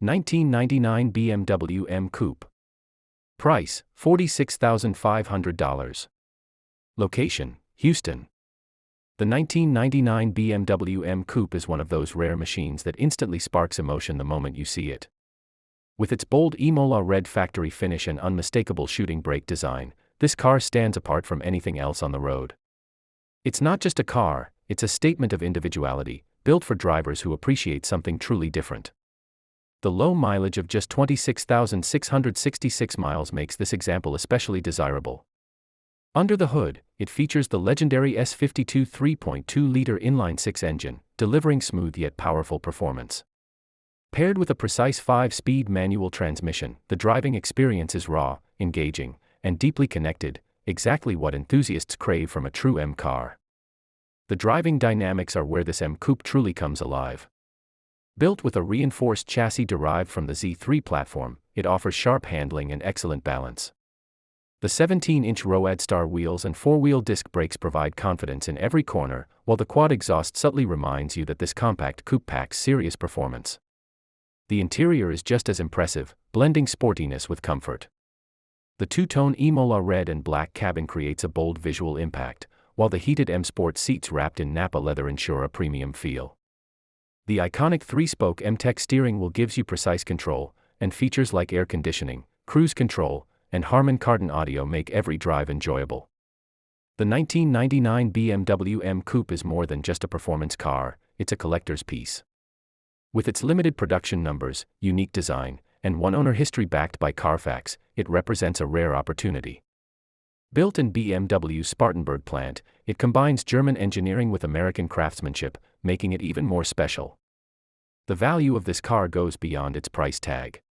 1999 BMW M Coupe. Price, $46,500. Location, Houston. The 1999 BMW M Coupe is one of those rare machines that instantly sparks emotion the moment you see it. With its bold Imola red factory finish and unmistakable shooting brake design, this car stands apart from anything else on the road. It's not just a car, it's a statement of individuality, built for drivers who appreciate something truly different. The low mileage of just 26,666 miles makes this example especially desirable. Under the hood, it features the legendary S52 3.2-liter inline-six engine, delivering smooth yet powerful performance. Paired with a precise 5-speed manual transmission, the driving experience is raw, engaging, and deeply connected, exactly what enthusiasts crave from a true M car. The driving dynamics are where this M Coupe truly comes alive. Built with a reinforced chassis derived from the Z3 platform, it offers sharp handling and excellent balance. The 17-inch Roadstar wheels and 4-wheel disc brakes provide confidence in every corner, while the quad exhaust subtly reminds you that this compact coupe packs serious performance. The interior is just as impressive, blending sportiness with comfort. The two-tone Imola red and black cabin creates a bold visual impact, while the heated M Sport seats wrapped in Nappa leather ensure a premium feel. The iconic 3-spoke M-Tech steering wheel gives you precise control, and features like air conditioning, cruise control, and Harman Kardon audio make every drive enjoyable. The 1999 BMW M Coupe is more than just a performance car, it's a collector's piece. With its limited production numbers, unique design, and one-owner history backed by Carfax, it represents a rare opportunity. Built in BMW's Spartanburg plant, it combines German engineering with American craftsmanship, making it even more special. The value of this car goes beyond its price tag.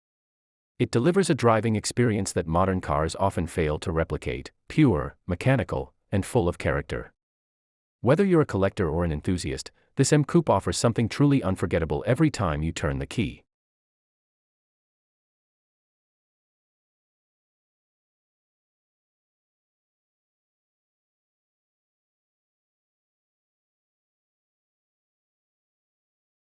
It delivers a driving experience that modern cars often fail to replicate, pure, mechanical, and full of character. Whether you're a collector or an enthusiast, this M Coupe offers something truly unforgettable every time you turn the key.